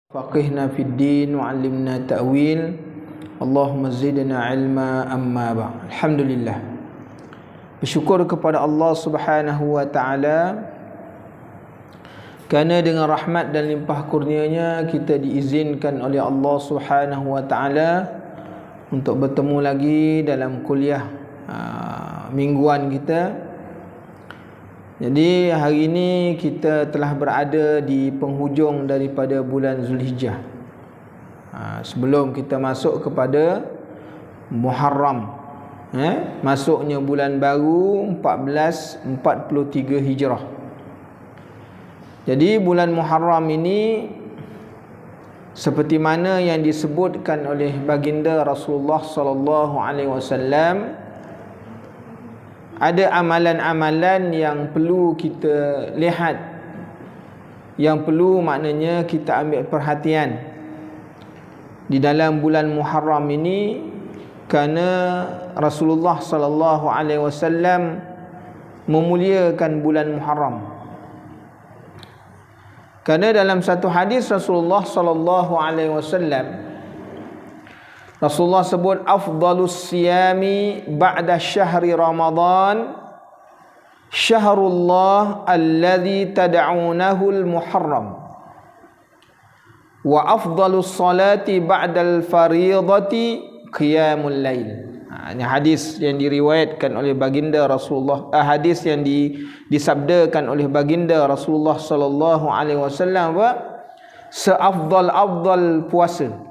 Faqihna fid din wa 'allimna ta'wil. Allahumma zidna ilma amma ba'd. Alhamdulillah. Bersyukur kepada Allah Subhanahu wa taala kerana dengan rahmat dan limpah kurnianya kita diizinkan oleh Allah Subhanahu wa taala untuk bertemu lagi dalam kuliah mingguan kita. Jadi hari ini kita telah berada di penghujung daripada bulan Zulhijjah. Sebelum kita masuk kepada Muharram, masuknya bulan baru 1443 Hijrah. Jadi bulan Muharram ini seperti mana yang disebutkan oleh baginda Rasulullah sallallahu alaihi wasallam, ada amalan-amalan yang perlu kita lihat, yang perlu maknanya kita ambil perhatian di dalam bulan Muharram ini, kerana Rasulullah sallallahu alaihi wasallam memuliakan bulan Muharram. Kerana dalam satu hadis Rasulullah sallallahu alaihi wasallam, Rasulullah sebut afdalus siyami ba'da syahri Ramadan syahrullah alladhi tad'unahu al-Muharram, wa afdalus salati ba'dal fariidati qiyamul lail. Ini hadis yang diriwayatkan oleh baginda Rasulullah, hadis yang disabdakan oleh baginda Rasulullah sallallahu alaihi wasallam, seafdal-afdal puasa,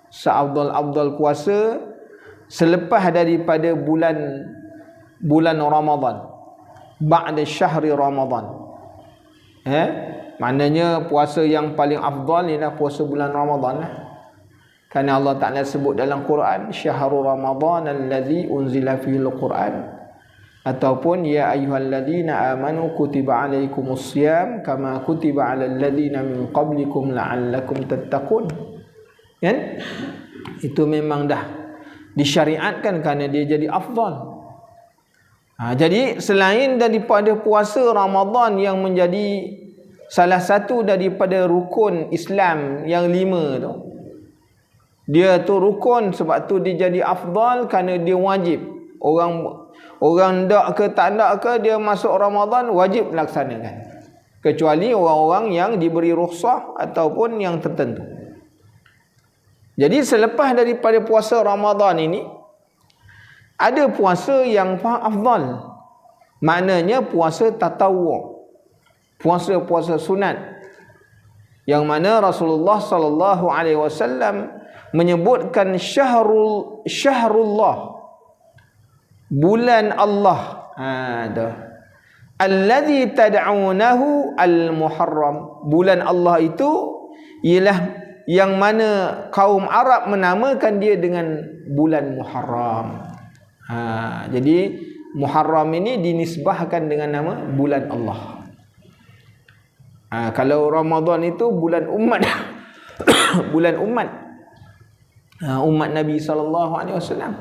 seafdal-afdal puasa selepas daripada bulan Ramadan, ba'da syahri Ramadan. Maknanya puasa yang paling afdal ialah puasa bulan Ramadan lah. Kerana Allah Ta'ala sebut dalam Quran, syahrul Ramadan allazi unzila fihil Quran, ataupun ya ayyuhalladzina amanu kutiba alaikumus siyam kama kutiba alal ladzina min qablikum la'allakum tattaqun. Kan? Itu memang dah disyariatkan kerana dia jadi afdal. Jadi selain daripada puasa Ramadan yang menjadi salah satu daripada rukun Islam yang 5 tu, dia tu rukun, sebab tu dia jadi afdal kerana dia wajib. Orang dak ke tak dak ke, dia masuk Ramadan wajib laksanakan, kecuali orang-orang yang diberi rukhsah ataupun yang tertentu. Jadi selepas daripada puasa Ramadan ini, ada puasa yang afdal. Maknanya puasa tatawwu', puasa-puasa sunat, yang mana Rasulullah sallallahu alaihi wasallam menyebutkan syahrullah, bulan Allah, alladzi tad'unahu al-Muharram. Bulan Allah itu ialah yang mana kaum Arab menamakan dia dengan bulan Muharram. Jadi Muharram ini dinisbahkan dengan nama bulan Allah. Kalau Ramadan itu bulan umat bulan umat umat Nabi sallallahu alaihi wasallam.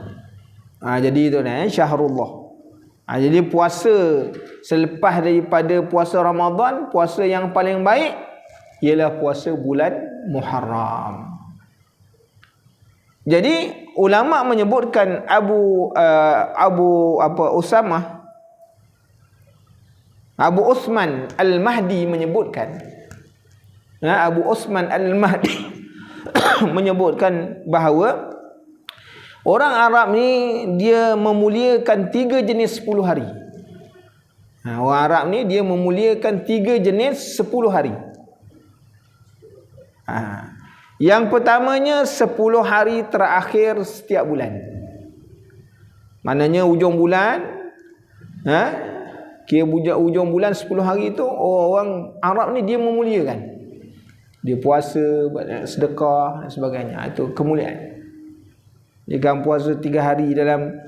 Jadi itu syahrullah. Jadi puasa selepas daripada puasa Ramadan, puasa yang paling baik ialah puasa bulan Muharram. Jadi ulama menyebutkan Abu Uthman Al-Mahdi menyebutkan, Abu Uthman Al-Mahdi menyebutkan bahawa orang Arab ni dia memuliakan 3 jenis 10 hari. Orang Arab ni dia memuliakan 3 jenis 10 hari. Yang pertamanya 10 hari terakhir setiap bulan. Maknanya ujung bulan, kira ujung bulan 10 hari itu orang Arab ni dia memuliakan. Dia puasa, sedekah dan sebagainya. Itu kemuliaan. Dia kan puasa 3 hari dalam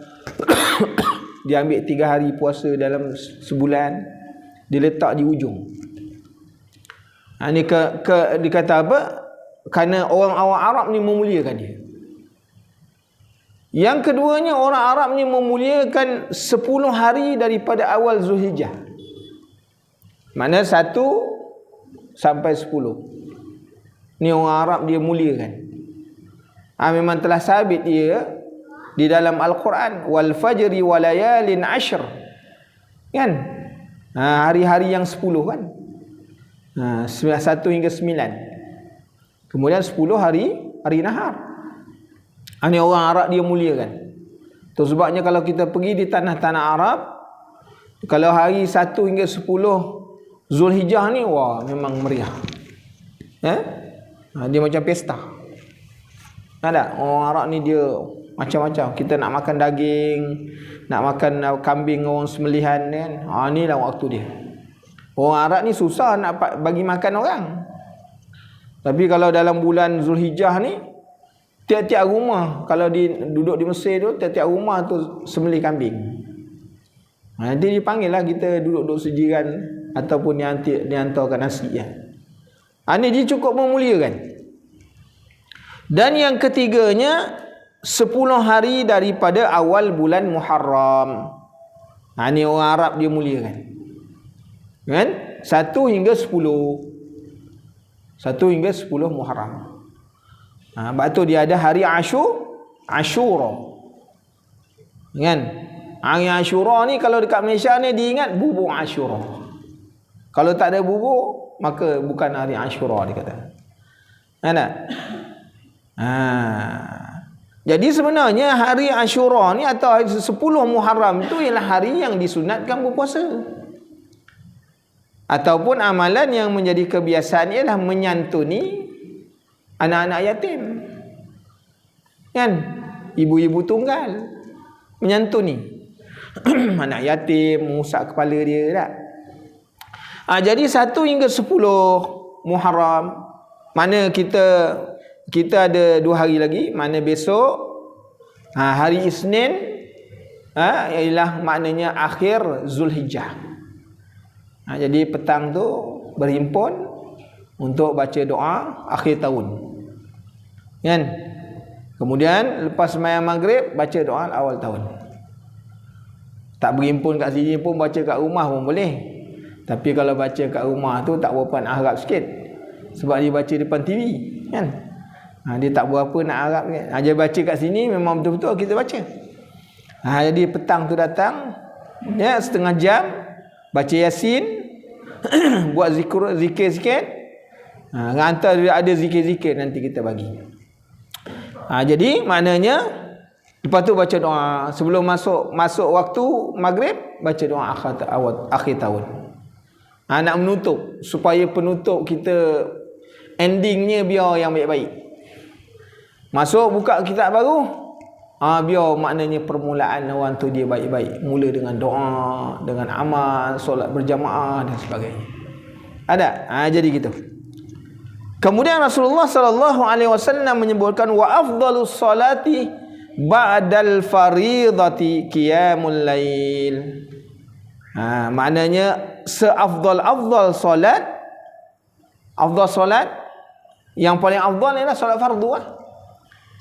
dia ambil 3 hari puasa dalam sebulan, dia letak di ujung. Ini dikata apa? Kerana orang Arab ni memuliakan dia. Yang keduanya, orang Arab ni memuliakan 10 hari daripada awal Zulhijjah. Mana 1 sampai 10. Ni orang Arab dia muliakan. Memang telah sabit dia di dalam Al-Quran, wal fajri walayalin ashr, kan? Hari-hari yang 10 kan. 1 hingga 9. Kemudian 10 hari nahar. Ini orang Arab dia muliakan. Tu sebabnya kalau kita pergi di tanah-tanah Arab, kalau hari 1 hingga 10 Zulhijjah ni, wah memang meriah. Dia macam pesta. Ada orang Arab ni dia macam-macam. Kita nak makan daging, nak makan kambing orang sembelihan kan. Inilah waktu dia. Orang Arab ni susah nak bagi makan orang. Tapi kalau dalam bulan Zulhijjah ni, tiap-tiap rumah, kalau duduk di Mesir tu, tiap-tiap rumah tu sembelih kambing. Nanti dipanggil lah kita duduk-duduk sejiran ataupun dihantarkan nasi ya. Ini dia cukup memuliakan. Dan yang ketiganya, 10 hari daripada awal bulan Muharram. Ini orang Arab dia muliakan. Kan? 1 hingga 10 Muharram. Sebab tu dia ada hari Ashura. Kan? Hari Ashura ni kalau dekat Malaysia ni diingat bubur Ashura. Kalau tak ada bubur, maka bukan hari Ashura dia kata. Ada? Jadi sebenarnya hari Ashura ni atau 10 Muharram itu ialah hari yang disunatkan berpuasa. Ataupun amalan yang menjadi kebiasaan ialah menyantuni anak-anak yatim. Kan? Ibu-ibu tunggal menyantuni anak yatim, mengusap kepala dia tak? Jadi 1 hingga 10 Muharram, mana kita ada 2 hari lagi, mana besok hari Isnin ialah maknanya akhir Zulhijjah. Jadi petang tu berhimpun untuk baca doa akhir tahun. Kan? Kemudian lepas sembahyang maghrib baca doa awal tahun. Tak berhimpun kat sini pun baca kat rumah pun boleh. Tapi kalau baca kat rumah tu tak berapa nak harap sikit. Sebab dia baca depan TV, kan? Dia tak berapa nak harap kan. Dia baca kat sini memang betul-betul kita baca. Jadi petang tu datang, ya, setengah jam baca Yasin, buat zikir sikit. Hantar ada zikir-zikir nanti kita bagi. Jadi maknanya lepas tu baca doa sebelum masuk waktu maghrib, baca doa akhir tahun. Nak menutup supaya penutup kita endingnya biar yang baik-baik. Masuk buka kitab baru, biar maknanya permulaan orang tu dia baik-baik. Mula dengan doa, dengan amal, solat berjamaah dan sebagainya. Ada? Jadi gitu. Kemudian Rasulullah sallallahu alaihi wasallam menyebutkan wa afdhalus salati ba'dal faridati qiyamul lail. Maknanya seafdal-afdal solat, afdal solat yang paling afdal ialah solat fardu lah.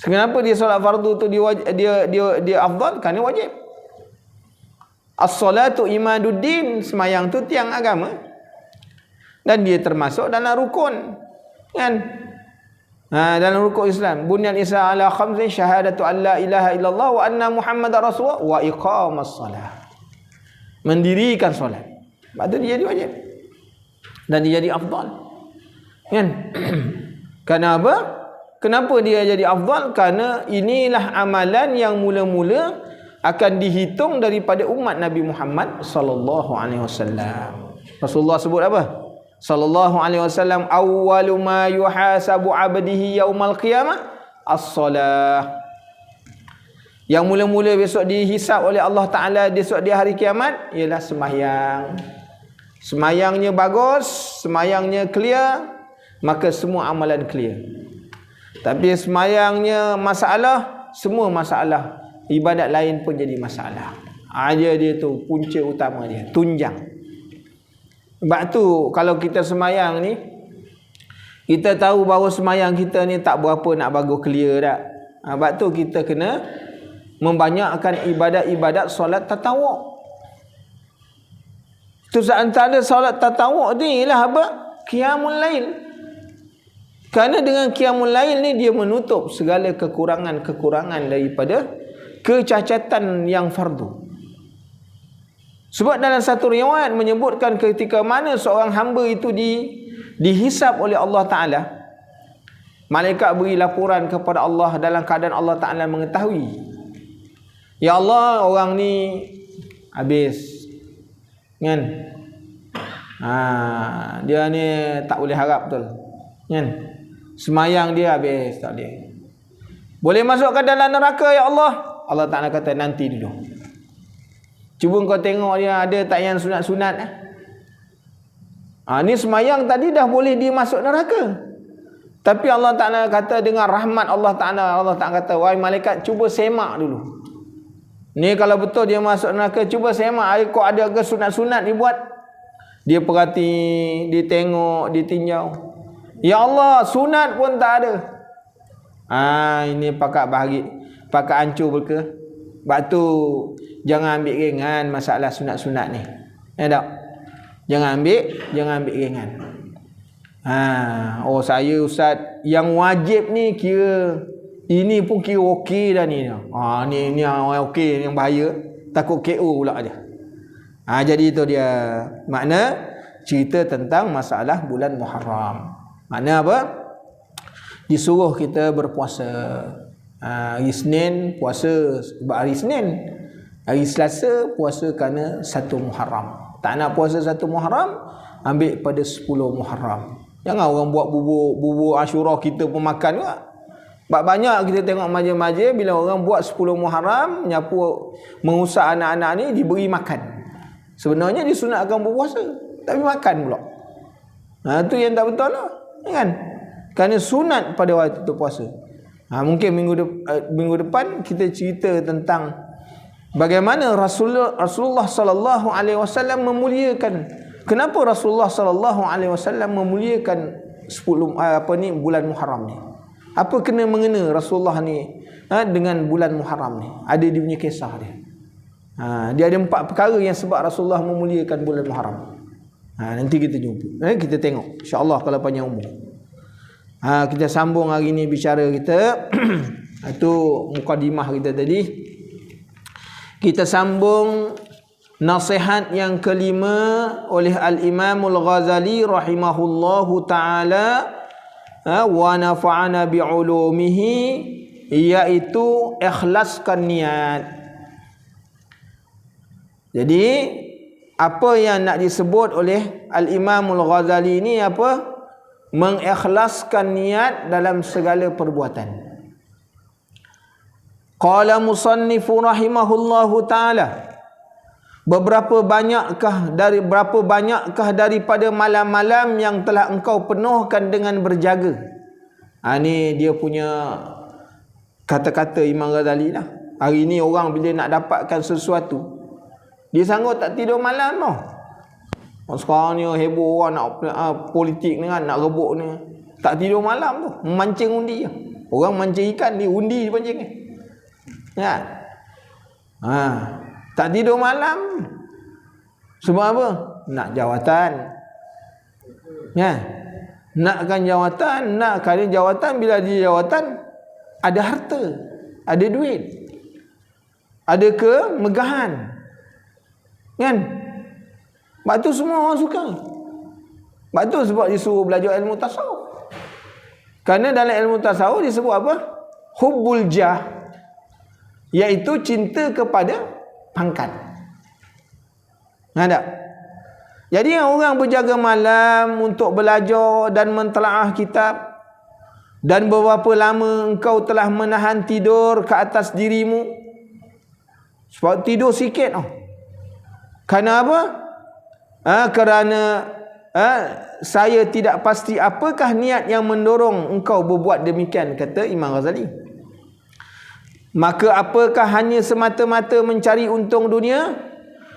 Kenapa dia solat fardu tu dia afdal? Kerana wajib. As-salatu imaduddin, semayang tu tiang agama. Dan dia termasuk dalam rukun. Kan? Dalam rukun Islam. Bunyan Islam ala khamsin, syahadatu an la ilaha illallah wa anna Muhammadar Rasulullah wa iqamas salah. Mendirikan solat. Sebab tu dia jadi wajib. Dan dia jadi afdal. Kan? Kenapa? Kenapa dia jadi afdal? Kerana inilah amalan yang mula-mula akan dihitung daripada umat Nabi Muhammad sallallahu alaihi wasallam. Rasulullah sebut apa? Sallallahu alaihi wasallam, awwalu ma yuhasabu 'abdihi yaumal qiyamah as-salah. Yang mula-mula besok dihisap oleh Allah Ta'ala besok di hari kiamat ialah sembahyang. Sembahyangnya bagus, sembahyangnya clear, maka semua amalan clear. Tapi sembahyangnya masalah, semua masalah ibadat lain pun jadi masalah. Dia tu punca utama dia, tunjang. Sebab tu kalau kita sembahyang ni, kita tahu bahawa sembahyang kita ni tak berapa nak bagus clear tak. Sebab tu kita kena membanyakkan ibadat-ibadat solat tatawuk. Itu antara solat tatawuk ni ialah apa? Qiyamul lail. Kerana dengan qiyamul lail ni dia menutup segala kekurangan-kekurangan daripada kecacatan yang fardu. Sebab dalam satu riwayat menyebutkan ketika mana seorang hamba itu dihisap oleh Allah Ta'ala, malaikat beri laporan kepada Allah dalam keadaan Allah Ta'ala mengetahui. Ya Allah, orang ni habis. Kan? Dia ni tak boleh harap betul. Kan? Semayang dia habis, tak boleh. Boleh masuk ke dalam neraka ya Allah? Allah Ta'ala kata nanti dulu. Cuba kau tengok dia ada tak yang sunat-sunat. Ni semayang tadi dah boleh dia masuk neraka. Tapi Allah Ta'ala kata dengan rahmat Allah Ta'ala kata, wahai malaikat, cuba semak dulu. Ni kalau betul dia masuk neraka, cuba semak. Kau ada ke sunat-sunat dibuat? Dia perhati, dia tengok, dia tinjau. Ya Allah, sunat pun tak ada. Ini pakat bahagi, pakat hancur berke. Sebab tu jangan ambil ringan masalah sunat-sunat ni. Ya tak? Jangan ambil ringan. Saya ustaz, yang wajib ni kira ini pun kira okey dah ni. Ni orang okey, yang bahaya takut KO pula dia. Jadi itu dia makna cerita tentang masalah bulan Muharram. Makna apa? Disuruh kita berpuasa. Hari Isnin puasa sebab hari Isnin. Hari Selasa puasa kerana 1 Muharram. Tak nak puasa 1 Muharram, ambil pada 10 Muharram. Jangan orang buat bubur Asyura kita pun makan juga. Sebab banyak kita tengok majlis-majlis bila orang buat 10 Muharram, menyapu mengusap anak-anak ni diberi makan. Sebenarnya disunatkan berpuasa, tapi makan pula. Tu yang tak betul lah. Kan? Kerana sunat pada waktu tu puasa. Mungkin minggu depan kita cerita tentang bagaimana Rasulullah sallallahu alaihi wasallam memuliakan. Kenapa Rasulullah sallallahu alaihi wasallam memuliakan 10 bulan Muharram ni? Apa kena mengena Rasulullah ni dengan bulan Muharram ni? Ada dia punya kisah dia. Dia ada 4 perkara yang sebab Rasulullah memuliakan bulan Muharram. Nanti kita jumpa. Kita tengok insya-Allah kalau panjang umur. Kita sambung hari ni bicara kita. Itu mukadimah kita tadi. Kita sambung nasihat yang kelima oleh Al-Imamul Ghazali rahimahullahu taala wa nafa'ana bi'ulumihi, iaitu ikhlaskan niat. Jadi apa yang nak disebut oleh Al-Imamul Ghazali ni apa? Mengikhlaskan niat dalam segala perbuatan. Qala musannifu rahimahullahu taala, berapa banyakkah daripada malam-malam yang telah engkau penuhkan dengan berjaga. Ni dia punya kata-kata Imam Ghazali lah. Hari ni orang bila nak dapatkan sesuatu, dia sanggup tak tidur malam tau. Sekarang ni heboh orang nak politik ni kan, nak rebut ni. Tak tidur malam tu, memancing undi je. Orang mancing ikan, dia undi dia pancing ni. Ya. Tak tidur malam. Sebab apa? Nak jawatan. Ya. Nakkan jawatan, nakkan jawatan, bila dia jawatan ada harta, ada duit, ada kemegahan. Kan? Sebab tu semua orang suka. Sebab tu disuruh belajar ilmu tasawuf. Kerana dalam ilmu tasawuf disebut apa? Hubbul jah, iaitu cinta kepada pangkat. Tak? Jadi orang berjaga malam untuk belajar dan mentelaah kitab, dan berapa lama engkau telah menahan tidur ke atas dirimu? Sebab tidur sikit tau. Kerana apa? Kerana saya tidak pasti apakah niat yang mendorong engkau berbuat demikian, kata Imam Ghazali. Maka apakah hanya semata-mata mencari untung dunia,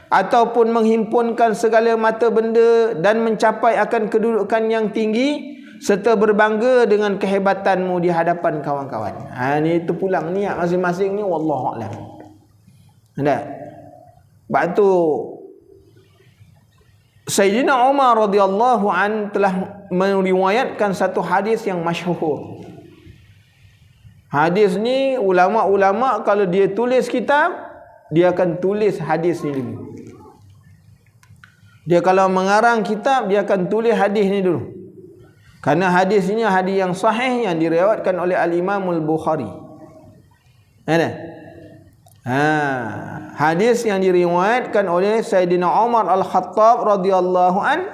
ataupun menghimpunkan segala mata benda dan mencapai akan kedudukan yang tinggi, serta berbangga dengan kehebatanmu di hadapan kawan-kawan? Ni terpulang niat masing-masing ni, wallahu a'lam. Tak? Sebab tu Sayyidina Umar radhiyallahu an telah meriwayatkan satu hadis yang masyhur. Hadis ni ulama-ulama kalau dia tulis kitab, dia akan tulis hadis ni dulu. Dia kalau mengarang kitab, dia akan tulis hadis ni dulu. Karena hadis ini hadis yang sahih yang diriwayatkan oleh Al-Imam Al-Bukhari. Ada? Hadis yang diriwayatkan oleh Sayyidina Umar Al-Khattab radhiyallahu an,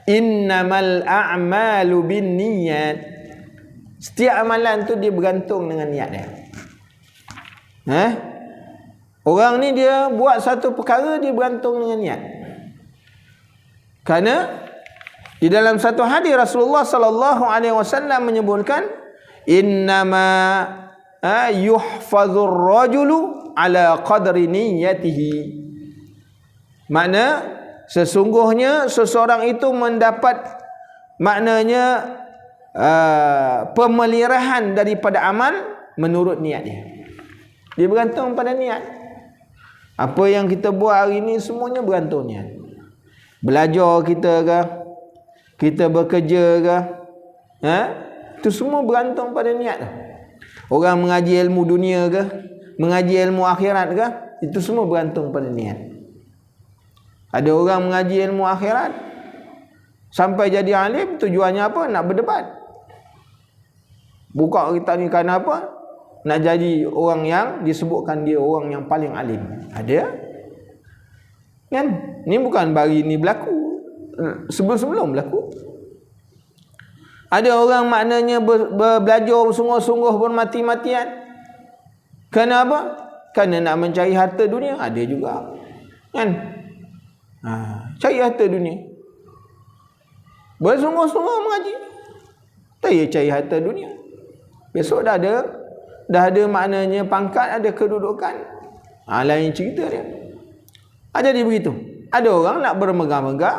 innamal a'malu binniyat. Setiap amalan tu dia bergantung dengan niat dia. Orang ni dia buat satu perkara, dia bergantung dengan niat. Kerana di dalam satu hadis Rasulullah sallallahu alaihi wasallam menyebutkan, innama yuhfazur rajulu ala qadri niyyatihi. Makna sesungguhnya seseorang itu mendapat, maknanya pemeliharaan daripada amal menurut niat dia. Dia bergantung pada niat. Apa yang kita buat hari ini semuanya bergantung niat. Belajar kita ke, kita bekerja ke, itu semua bergantung pada niat. Orang mengaji ilmu dunia ke, mengaji ilmu akhirat ke, itu semua bergantung pada niat. Ada orang mengaji ilmu akhirat sampai jadi alim, tujuannya apa? Nak berdebat. Buka kita ni kerana apa? Nak jadi orang yang disebutkan dia orang yang paling alim. Ada? Kan? Ni bukan baru ni berlaku, sebelum-sebelum berlaku. Ada orang maknanya belajar bersungguh-sungguh, bermati-matian. Kenapa? Kerana nak mencari harta dunia. Ada juga. Kan? Cari harta dunia. Bersungguh-sungguh mengaji. Tak payah cari harta dunia. Besok dah ada maknanya pangkat, ada kedudukan. Lain cerita dia. Jadi begitu. Ada orang nak bermegah-megah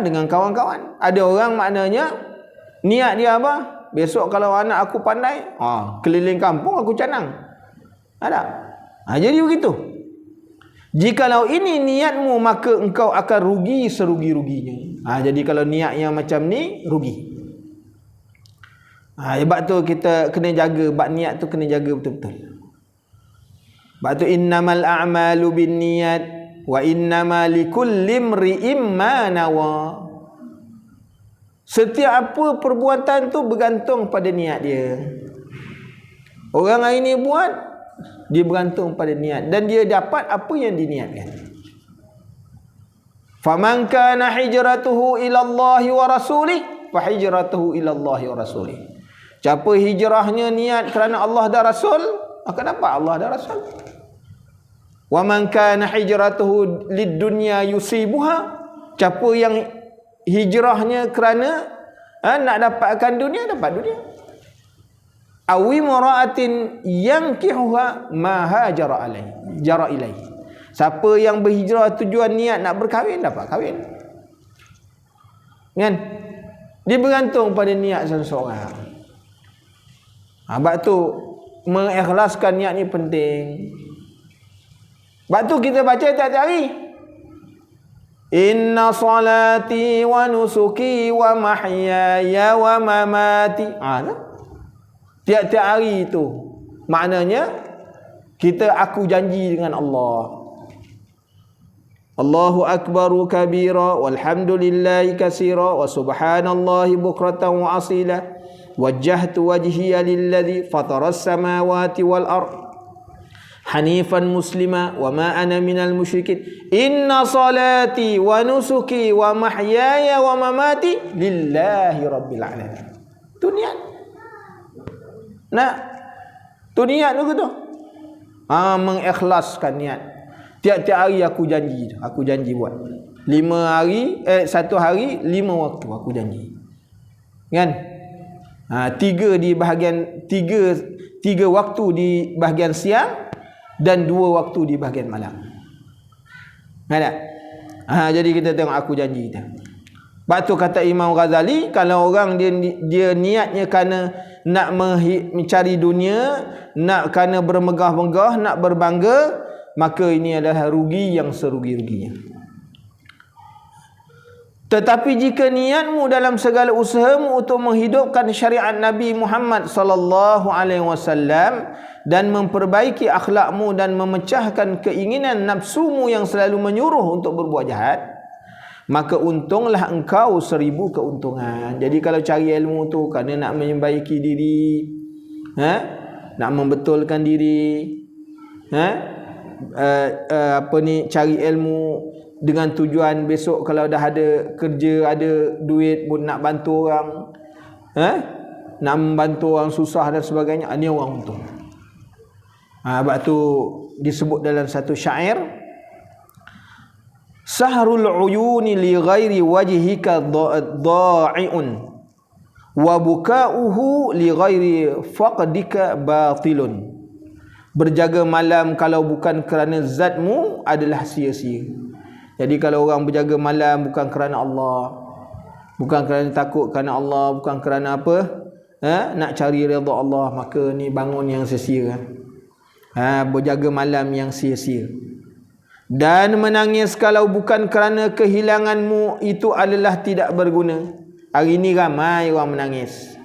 dengan kawan-kawan. Ada orang maknanya niat dia apa? Besok kalau anak aku pandai, keliling kampung aku canang. Ada. Jadi begitu. Jikalau ini niatmu, maka engkau akan rugi serugi-ruginya. Jadi kalau niat yang macam ni, rugi. Sebab tu kita kena jaga, bab niat tu kena jaga betul-betul. Sebab tu innamal a'malu binniyat wa innama likulli imri'in ma nawa. Setiap apa perbuatan tu bergantung pada niat dia. Orang hari ni buat, dia bergantung pada niat dan dia dapat apa yang diniatkan. Faman kana hijratuhu ila Allah wa rasulih fa hijratuhu ila Allah wa rasulih. Siapa hijrahnya niat kerana Allah dan Rasul, akan dapat Allah dan Rasul. Wa man kana hijratuhu lid-dunya yusibuha. Siapa yang hijrahnya kerana nak dapatkan dunia, dapat dunia. Awi mara'atin yankihuha ma hajara alaihi jara ilaihi. Siapa yang berhijrah tujuan niat nak berkahwin, dapat kahwin. Kan? Dia bergantung pada niat seseorang. Sebab tu mengikhlaskan niat ni penting. Sebab tu kita baca tiap-tiap hari. Inna salati wa nusuki wa mahyaya wa mamati. Tiap-tiap hari itu maknanya aku janji dengan Allah. Allahu akbaru kabira walhamdulillahi katsira wa subhanallahi bukratan wa asila. Wajjahtu wajhiya lilladzi fataras samawati wal ard hanifan muslima wa ma ana minal musyrikin. Inna salati wa nusuki wa mahyaya wa mamati lillahi rabbil alamin. Tu niat. Tu niat tu. Mengikhlaskan niat. Tiap-tiap hari aku janji buat. 1 hari 5 waktu aku janji. Kan? 3 waktu di bahagian siang dan 2 waktu di bahagian malam. Ada? Jadi kita tengok aku janji kita. Sebab tu kata Imam Ghazali, kalau orang dia niatnya kerana nak mencari dunia, nak kerana bermegah-megah, nak berbangga, maka ini adalah rugi yang serugi-ruginya. Tetapi jika niatmu dalam segala usahamu untuk menghidupkan syariat Nabi Muhammad sallallahu alaihi wasallam dan memperbaiki akhlakmu dan memecahkan keinginan nafsumu yang selalu menyuruh untuk berbuat jahat, maka untunglah engkau 1000 keuntungan. Jadi kalau cari ilmu tu kerana nak memperbaiki diri, nak membetulkan diri, cari ilmu dengan tujuan besok kalau dah ada kerja, ada duit pun nak bantu orang, nak membantu orang susah dan sebagainya, ini orang untung. Sebab tu disebut dalam satu syair, sahrul uyuni li ghairi wajhika dha'i'un wa buka'uhu li ghairi faqdika batilun. Berjaga malam kalau bukan kerana zatmu adalah sia-sia. Jadi kalau orang berjaga malam bukan kerana Allah, bukan kerana takut kerana Allah, bukan kerana apa, nak cari redha Allah, maka ni bangun yang sia-sia. Berjaga malam yang sia-sia. Dan menangis kalau bukan kerana kehilanganmu, itu adalah tidak berguna. Hari ni ramai orang menangis.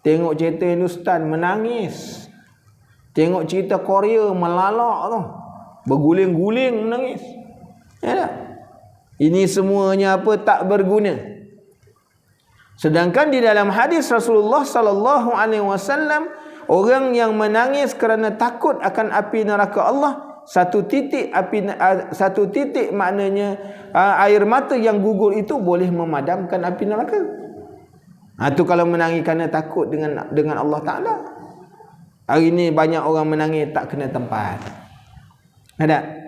Tengok cerita Hindustan menangis. Tengok cerita Korea melalak tu, berguling-guling menangis. Ya tak? Ini semuanya apa? Tak berguna. Sedangkan di dalam hadis Rasulullah sallallahu alaihi wasallam, orang yang menangis kerana takut akan api neraka Allah, satu titik maknanya air mata yang gugur itu boleh memadamkan api neraka. Itu kalau menangis kerana takut dengan Allah Ta'ala. Hari ini banyak orang menangis tak kena tempat. Ada.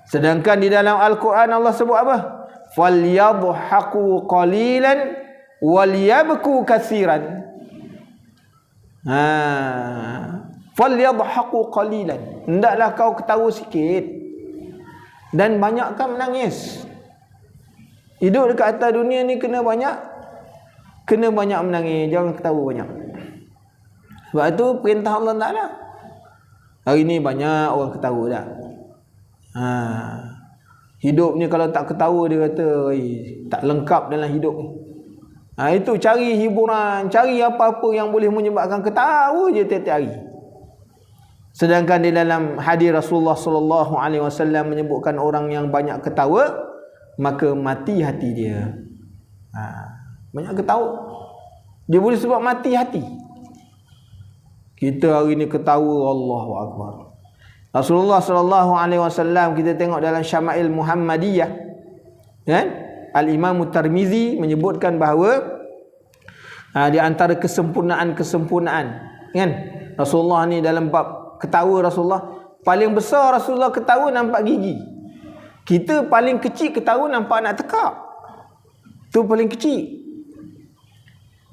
Sedangkan di dalam Al-Quran Allah sebut apa? Falyadhaku qalilan walyabku katsiran. Falyadhaku qalilan. Hendaklah kau ketawa sikit dan banyakkan menangis. Hidup dekat atas dunia ni kena banyak menangis, jangan ketawa banyak. Sebab itu perintah Allah Ta'ala. Hari ni banyak orang ketawa dah. Hidup ni kalau tak ketawa, dia kata tak lengkap dalam hidup ni. Itu cari hiburan, cari apa-apa yang boleh menyebabkan ketawa je tiap-tiap hari. Sedangkan di dalam hadis Rasulullah sallallahu alaihi wasallam menyebutkan orang yang banyak ketawa, maka mati hati dia. Banyak ketawa, dia boleh sebab mati hati. Kita hari ni ketawa, Allahu Akbar. Rasulullah sallallahu alaihi wasallam, kita tengok dalam Syama'il Muhammadiyah, kan? Al-Imam Tirmizi menyebutkan bahawa di antara kesempurnaan, kan? Rasulullah ni dalam bab ketawa, Rasulullah paling besar, Rasulullah ketawa nampak gigi. Kita paling kecil ketawa nampak nak tekak. Tu paling kecil.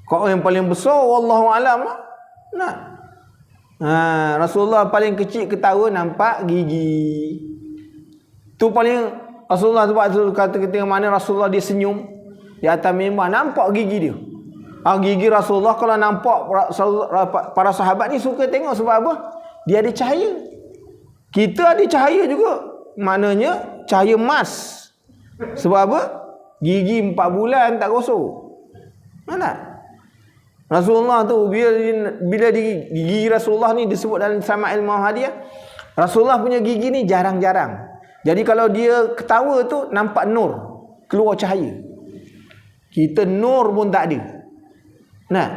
Kau yang paling besar wallahu alam nak. Rasulullah paling kecil ketawa nampak gigi. Tu paling Rasulullah sebab kata ketika mana Rasulullah dia senyum di atas mimbar, nampak gigi dia. Gigi Rasulullah kalau nampak, para sahabat ni suka tengok. Sebab apa? Dia ada cahaya. Kita ada cahaya juga. Maknanya cahaya emas. Sebab apa? Gigi 4 bulan tak gosok. Mana? Rasulullah tu bila gigi Rasulullah ni disebut dalam Syama'il Muhammadiyah, Rasulullah punya gigi ni jarang-jarang. Jadi kalau dia ketawa tu nampak nur, keluar cahaya. Kita nur pun tak ada. Nah,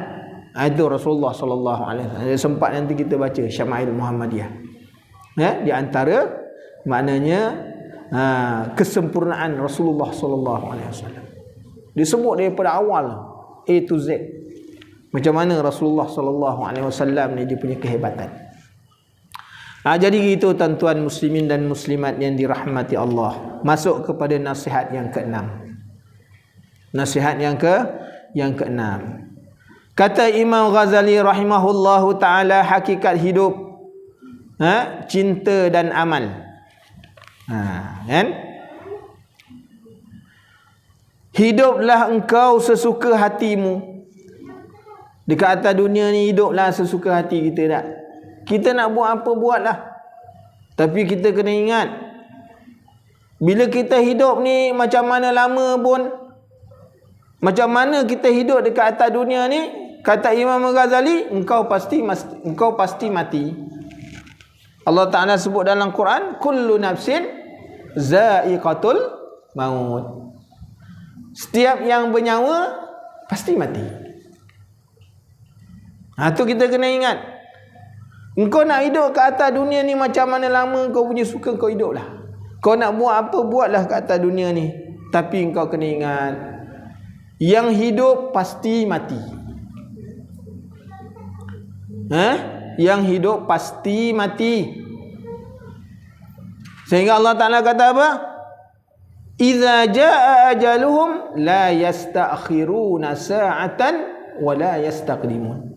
itu Rasulullah sallallahu alaihi wasallam. Sempat nanti kita baca Syama'il Muhammadiyah. Di antara maknanya kesempurnaan Rasulullah sallallahu alaihi wasallam. Disebut daripada awal A to Z. Macam mana Rasulullah sallallahu alaihi wasallam ni dia punya kehebatan. Jadi itu tuan-tuan muslimin dan muslimat yang dirahmati Allah. Masuk kepada nasihat yang keenam. Nasihat yang keenam. Kata Imam Ghazali rahimahullahu taala, hakikat hidup, cinta dan amal. Kan? Hiduplah engkau sesuka hatimu. Dekat atas dunia ni hiduplah sesuka hati kita tak? Kita nak buat apa buatlah. Tapi kita kena ingat, bila kita hidup ni macam mana lama pun Macam mana kita hidup dekat atas dunia ni, kata Imam Ghazali, engkau pasti mati. Allah Ta'ala sebut dalam Quran, kullu nafsin za'iqatul maut. Setiap yang bernyawa pasti mati. Tu kita kena ingat. Engkau nak hidup ke atas dunia ni macam mana lama kau punya suka, kau hiduplah. Kau nak buat apa, buatlah ke atas dunia ni. Tapi engkau kena ingat, yang hidup pasti mati. Yang hidup pasti mati. Sehingga Allah Ta'ala kata apa? Idza jaa ajaluhum la yasta'khiruna sa'atan wa la yastaqdimun.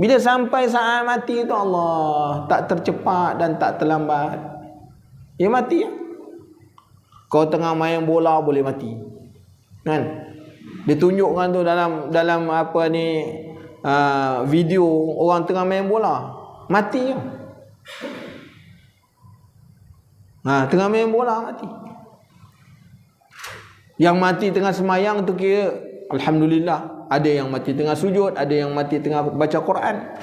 Bila sampai saat mati itu, Allah tak tercepat dan tak terlambat. Ya mati ya. Kau tengah main bola boleh mati. Kan? Ditunjukkan tu dalam apa ni, video orang tengah main bola, mati ya. Tengah main bola mati. Yang mati tengah semayang tu kira alhamdulillah. Ada yang mati tengah sujud, ada yang mati tengah baca Quran.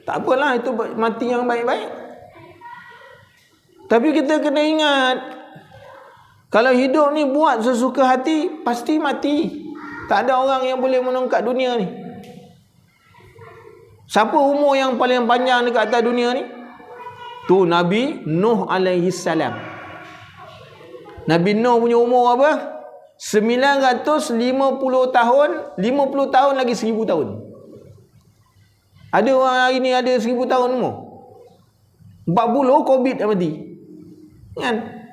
Tak apalah, itu mati yang baik-baik. Tapi kita kena ingat, kalau hidup ni buat sesuka hati, pasti mati. Tak ada orang yang boleh menongkat dunia ni. Siapa umur yang paling panjang dekat atas dunia ni? Tu Nabi Nuh alaihi salam. Nabi Nuh punya umur apa? 950 tahun. 50 tahun lagi 1000 tahun. Ada orang hari ni ada 1000 tahun umur. 40 Covid dah mati. Kan?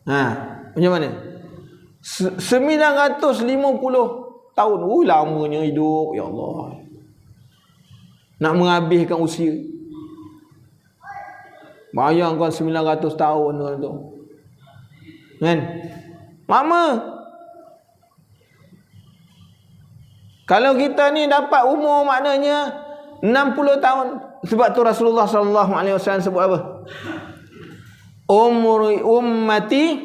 Macam mana? 950 tahun. Lamanya hidup. Ya Allah. Nak menghabiskan usia. Bayangkan 900 tahun tu. Kan? Mama, kalau kita ni dapat umur maknanya 60 tahun. Sebab tu Rasulullah sallallahu alaihi wasallam sebut apa? Umur ummati,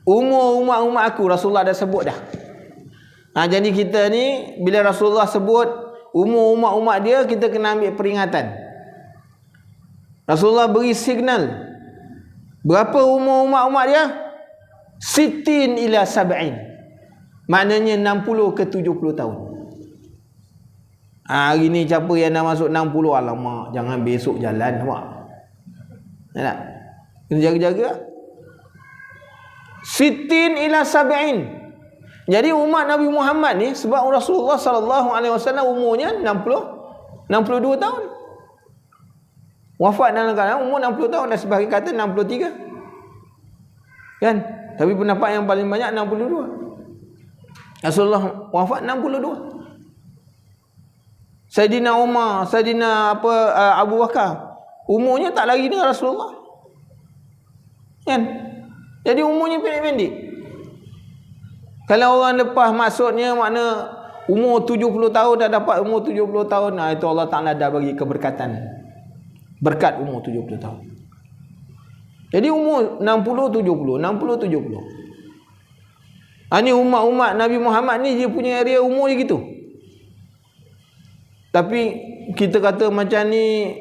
umur umat aku. Rasulullah dah sebut dah. Jadi kita ni bila Rasulullah sebut umur umat dia, kita kena ambil peringatan. Rasulullah beri signal. Berapa umur umat dia? Sittin ila sab'in. Maknanya 60 ke 70 tahun. Hari ni siapa yang dah masuk 60, alamak, jangan besok jalan awak. Tak? Kena jaga-jaga. Sittin ila sab'in. Jadi umat Nabi Muhammad ni, sebab Rasulullah sallallahu alaihi wasallam umurnya 62 tahun. Wafat dalam keadaan umur 60 tahun, dan sebahagian kata 63. Kan? Tapi pendapat yang paling banyak 62. Rasulullah wafat 62. Saidina Umar, Abu Bakar, umurnya tak lagi dengan Rasulullah. Kan? Jadi umurnya pendek-pendek. Kalau orang lepas maksudnya makna umur 70 tahun dah dapat umur 70 tahun, itu Allah Ta'ala dah bagi keberkatan. Berkat umur 70 tahun. Jadi umur 60-70. Ini umat-umat Nabi Muhammad ni, dia punya area umur dia gitu. Tapi kita kata macam ni,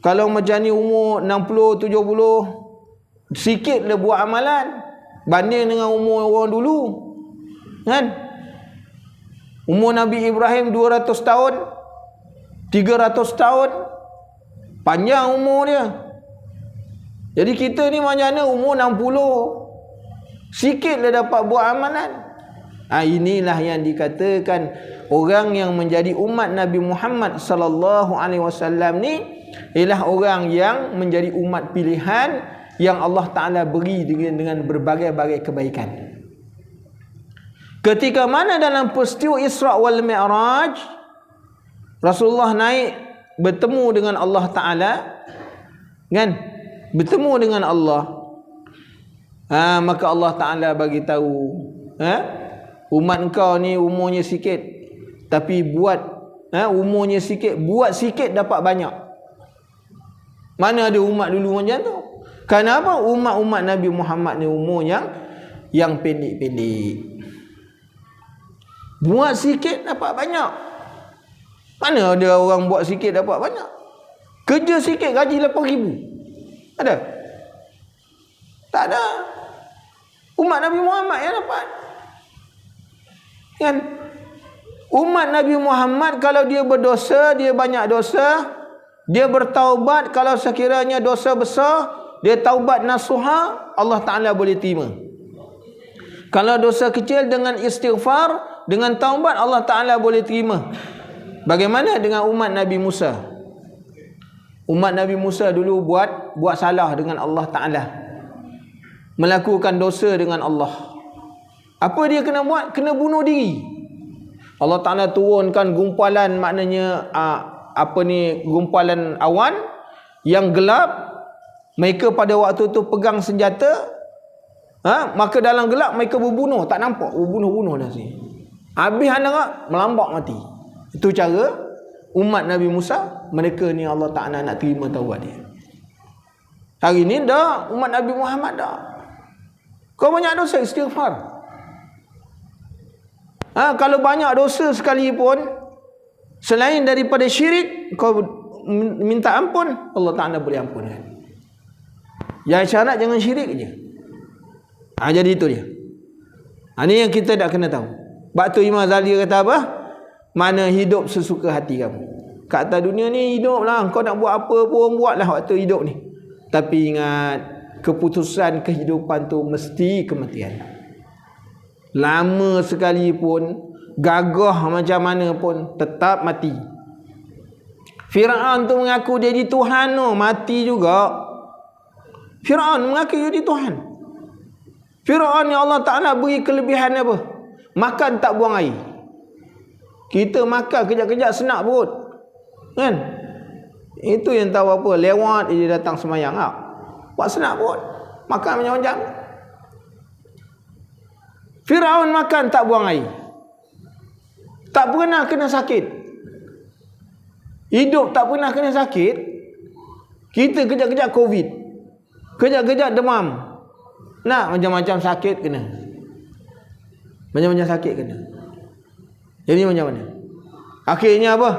kalau macam ni umur 60-70, sikit lah buat amalan banding dengan umur orang dulu. Kan? Umur Nabi Ibrahim 200 tahun, 300 tahun, panjang umur dia. Jadi kita ni macam mana umur 60, sikit lah dapat buat amalan. Inilah yang dikatakan orang yang menjadi umat Nabi Muhammad sallallahu alaihi wasallam ni ialah orang yang menjadi umat pilihan yang Allah Ta'ala beri dengan berbagai-bagai kebaikan. Ketika mana dalam peristiwa Isra' wal Mi'raj, Rasulullah naik bertemu dengan Allah Ta'ala, kan? Bertemu dengan Allah, maka Allah Ta'ala bagi tahu, umat engkau ni umurnya sikit, tapi buat umurnya sikit, buat sikit dapat banyak. Mana ada umat dulu macam tu? Kenapa umat-umat Nabi Muhammad ni umur yang pendek-pendek. Buat sikit dapat banyak. Mana ada orang buat sikit dapat banyak? Kerja sikit gaji 8,000. Ada? Tak ada. Umat Nabi Muhammad yang dapat. Kan? Umat Nabi Muhammad kalau dia berdosa, dia banyak dosa, dia bertaubat, kalau sekiranya dosa besar, dia taubat nasuha, Allah Ta'ala boleh terima. Kalau dosa kecil dengan istighfar, dengan taubat, Allah Ta'ala boleh terima. Bagaimana dengan umat Nabi Musa? Umat Nabi Musa dulu buat salah dengan Allah Ta'ala, melakukan dosa dengan Allah. Apa dia kena buat? Kena bunuh diri. Allah Ta'ala turunkan gumpalan, maknanya gumpalan awan yang gelap. Mereka pada waktu tu pegang senjata, maka dalam gelap mereka berbunuh, tak nampak, berbunuh-bunuh dah sini. Habis anak melambak mati. Itu cara umat Nabi Musa, mereka ni Allah Ta'ala nak terima taubat dia. Hari ni dah umat Nabi Muhammad dah. Kau banyak dosa, istighfar. Kalau banyak dosa sekalipun, selain daripada syirik, kau minta ampun, Allah Ta'ala boleh ampunkan. Yang syarat jangan syirik je. Jadi itu dia. Ini yang kita tak kena tahu. Sebab tu Imam Ghazali kata apa? Mana hidup sesuka hati kamu. Kat atas dunia ni hidup lah. Kau nak buat apa pun buatlah waktu hidup ni. Tapi ingat, keputusan kehidupan tu mesti kematian. Lama sekalipun, gagah macam mana pun, tetap mati. Fir'aun tu mengaku jadi Tuhan tu, mati juga. Fir'aun mengaku jadi Tuhan. Fir'aun yang Allah Ta'ala beri kelebihan apa? Makan tak buang air. Kita makan kejap-kejap senak perut. Kan? Itu yang tahu apa? Lewat dia datang semayang. Buat senak perut. Makan macam-macam. Fir'aun makan tak buang air. Tak pernah kena sakit. Hidup tak pernah kena sakit. Kita kejap-kejap COVID. Kejap-kejap demam. Nak macam-macam sakit kena. Macam-macam sakit kena. Jadi macam mana? Akhirnya apa?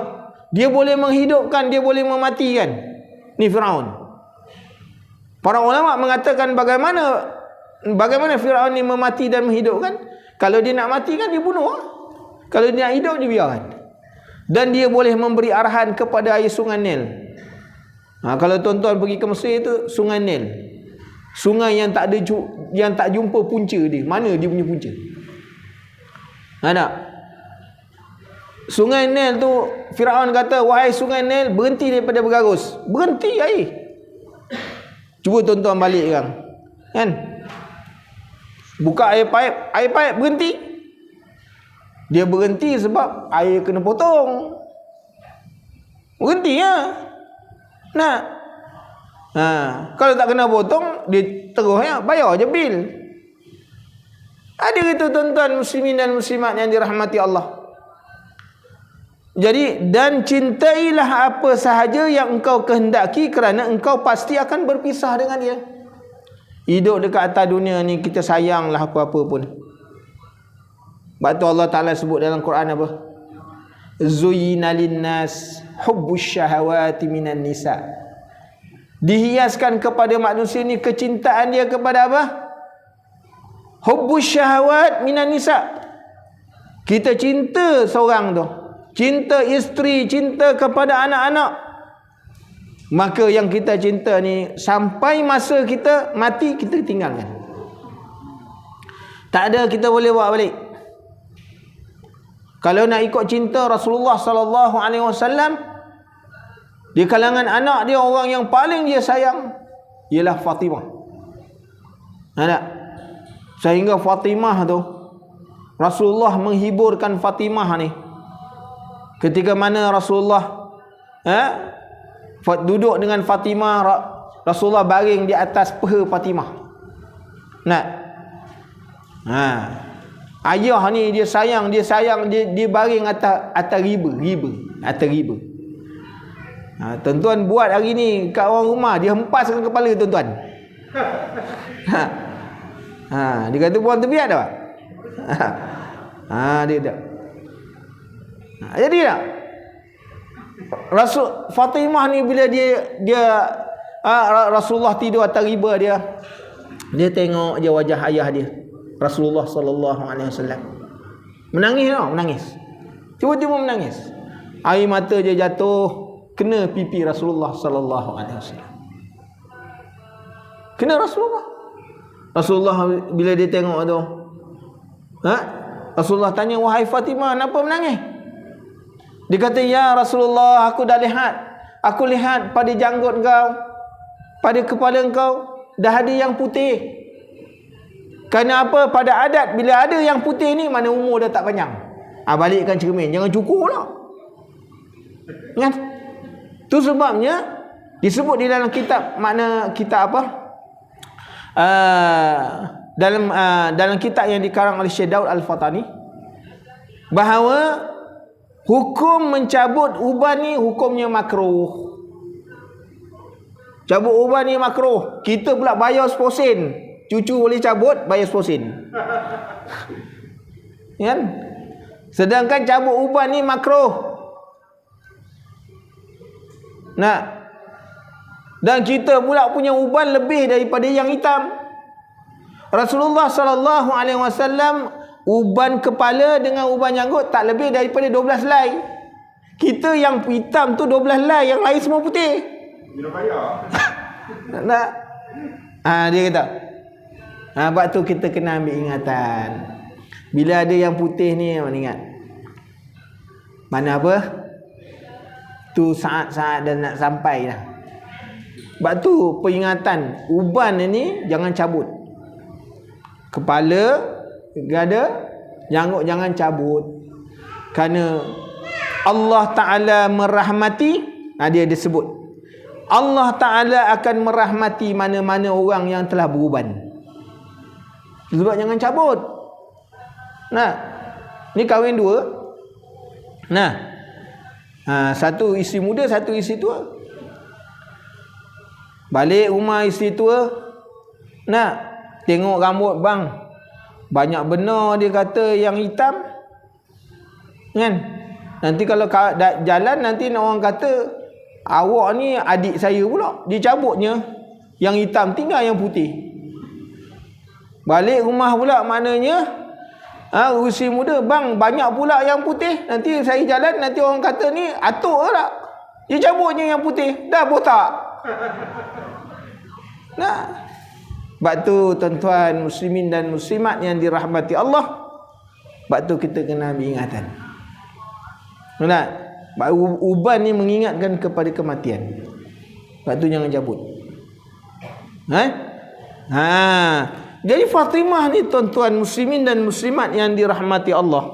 Dia boleh menghidupkan, dia boleh mematikan. Ni Firaun. Para ulama mengatakan bagaimana Firaun ni memati dan menghidupkan? Kalau dia nak mati kan dia bunuh. Kalau dia nak hidup dia biarkan. Dan dia boleh memberi arahan kepada air sungai Nil. Kalau tuan-tuan pergi ke Mesir tu, sungai Nil. Sungai yang tak jumpa punca dia. Mana dia punya punca? Tak? Sungai Nil tu, Firaun kata, wahai sungai Nil, berhenti daripada bergarus. Berhenti air. Cuba tuan-tuan balik sekarang. Kan? Buka air paip berhenti. Dia berhenti sebab air kena potong. Berhenti ya. Nah. Kalau tak kena potong, dia terus ya, bayar je bil. Ada itu tuan-tuan muslimin dan muslimat yang dirahmati Allah. Jadi, dan cintailah apa sahaja yang engkau kehendaki, kerana engkau pasti akan berpisah dengan dia. Hidup dekat atas dunia ni, kita sayanglah apa-apa pun. Sebab tu Allah Ta'ala sebut dalam Quran apa? Zuyyina linnas hubbus syahawati minan nisa. Dihiaskan kepada manusia ni kecintaan dia kepada apa? Hubbus syahawat minan nisa. Kita cinta seorang tu, cinta isteri, cinta kepada anak-anak. Maka yang kita cinta ni, sampai masa kita mati, kita tinggalkan. Tak ada kita boleh buat balik. Kalau nak ikut cinta Rasulullah sallallahu alaihi wasallam, di kalangan anak dia, orang yang paling dia sayang ialah Fatimah. Ada? Sehingga Fatimah tu, Rasulullah menghiburkan Fatimah ni. Ketika mana Rasulullah duduk dengan Fatimah, Rasulullah baring di atas peha Fatimah. Ayah ni dia sayang, dia baring atas riba. Tuan-tuan buat hari ni kat orang rumah, dia hempaskan kepala tuan-tuan. Dia kata buang tepi ada tak? Dia tak. Jadi tak? Rasul Fatimah ni bila dia Rasulullah tidur atas riba dia tengok je wajah ayah dia Rasulullah sallallahu alaihi wasallam. Menangis tau, menangis. Tiba-tiba menangis. Air mata dia jatuh kena pipi Rasulullah sallallahu alaihi wasallam. Kena Rasulullah bila dia tengok tu, Rasulullah tanya, wahai Fatimah, kenapa menangis? Dia kata, ya Rasulullah, aku lihat pada janggut kau, pada kepala kau dah ada yang putih. Kerana apa? Pada adat bila ada yang putih ni, mana umur dah tak panjang. Balikkan cermin, jangan cukur lah. Kan? Tu sebabnya disebut di dalam kitab, makna kitab apa? Dalam kitab yang dikarang oleh Syekh Daud Al-Fatani, bahawa hukum mencabut uban ni hukumnya makruh. Cabut uban ni makruh. Kita pula bayar 10 sen. Cucu boleh cabut, bayar 10 sen. Kan? Sedangkan cabut uban ni makruh. Dan kita pula punya uban lebih daripada yang hitam. Rasulullah sallallahu alaihi wasallam uban kepala dengan uban janggut tak lebih daripada 12 helai. Kita yang hitam tu 12 helai, yang lain semua putih. Minum air. Dia kata. Sebab tu kita kena ambil ingatan. Bila ada yang putih ni, ingat. Mana apa? Tu saat-saat dah nak sampai dah. Sebab tu peringatan, uban ni jangan cabut. Kepala, gada, janggut jangan cabut. Kerana Allah Ta'ala merahmati, dia disebut, Allah Ta'ala akan merahmati mana-mana orang yang telah beruban. Sebab jangan cabut. Ni kahwin dua. Satu isteri muda, satu isteri tua. Balik rumah isteri tua, tengok rambut bang, banyak benar dia kata yang hitam. Kan? Nanti kalau jalan, nanti orang kata awak ni adik saya pula. Dicabutnya yang hitam, tinggal yang putih. Balik rumah pula, maknanya usia muda, bang banyak pula yang putih. Nanti saya jalan, nanti orang kata ni atuk tak? Dia cabutnya yang putih, dah botak. Sebab tu tuan-tuan muslimin dan muslimat yang dirahmati Allah, sebab tu kita kena ambil ingatan. Uban ni mengingatkan kepada kematian. Sebab tu jangan cabut. Jadi Fatimah ni tuan-tuan muslimin dan muslimat yang dirahmati Allah,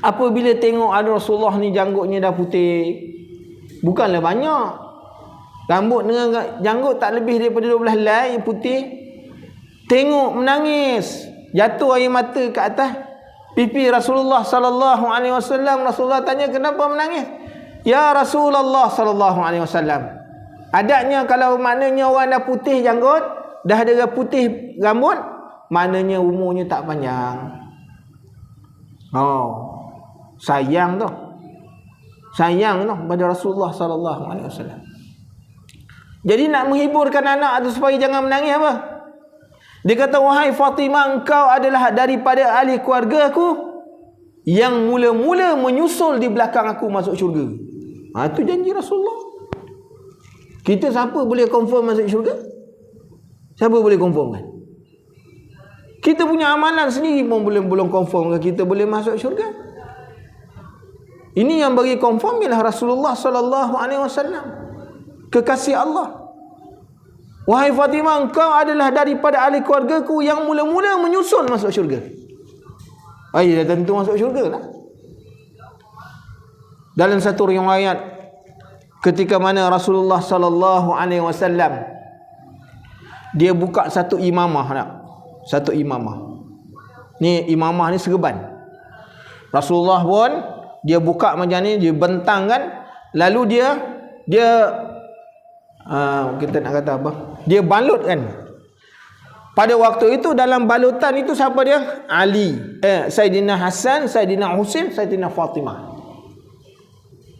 apabila tengok ada Rasulullah ni janggutnya dah putih, bukanlah banyak. Rambut dengan janggut tak lebih daripada 12 helai putih. Tengok menangis, jatuh air mata ke atas pipi Rasulullah sallallahu alaihi wasallam. Rasulullah tanya, kenapa menangis? Ya Rasulullah sallallahu alaihi wasallam, adatnya kalau maknanya orang dah putih janggut, dah ada putih rambut, maknanya umurnya tak panjang. Sayang tu pada Rasulullah sallallahu alaihi wasallam. Jadi nak menghiburkan anak tu supaya jangan menangis apa? Dia kata, wahai Fatimah, engkau adalah daripada ahli keluarga aku yang mula-mula menyusul di belakang aku masuk syurga. Itu janji Rasulullah. Kita siapa boleh confirm masuk syurga? Siapa boleh confirmkan? Kita punya amalan sendiri pun belum confirm kita boleh masuk syurga. Ini yang bagi confirm ialah Rasulullah sallallahu alaihi wasallam, kekasih Allah. Wahai Fatimah, engkau adalah daripada ahli keluargaku yang mula-mula menyusul masuk syurga. Dah tentu masuk syurga lah. Dalam satu riwayat, ketika mana Rasulullah sallallahu alaihi wasallam dia buka satu imamah, satu imamah. Ni imamah ni serban. Rasulullah pun dia buka macam ni, dia bentangkan, lalu dia kita nak kata apa? Dia balutkan Pada waktu itu dalam balutan itu siapa dia? Ali, Saidina Hasan, Saidina Husain, Saidina Fatimah.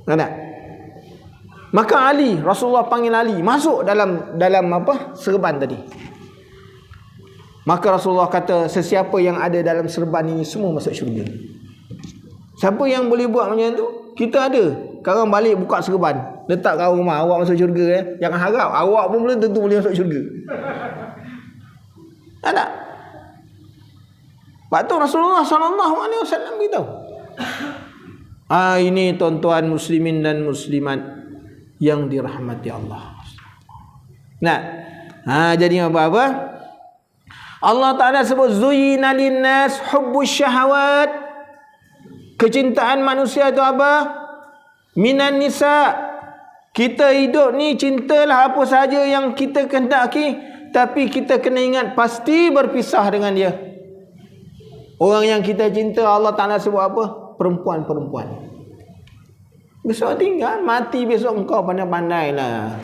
Ada. Maka Ali, Rasulullah panggil Ali masuk dalam apa? Serban tadi. Maka Rasulullah kata, sesiapa yang ada dalam serban ini semua masuk syurga. Siapa yang boleh buat macam tu? Kita ada. Sekarang balik buka serban, letak kat rumah, awak masuk syurga. Jangan harap awak pun belum tentu boleh masuk syurga. Ada. Sebab tu Rasulullah SAW beritahu. Ini tuan-tuan muslimin dan muslimat yang dirahmati Allah. Nah, jadi apa-apa? Allah Ta'ala sebut zuyina linnas hubbus syahawat. Kecintaan manusia itu apa? Minan nisa. Kita hidup ni cintalah apa saja yang kita kehendaki, tapi kita kena ingat pasti berpisah dengan dia. Orang yang kita cinta Allah Ta'ala sebut apa? Perempuan-perempuan. Besok tinggal, mati besok engkau pandai-pandai lah.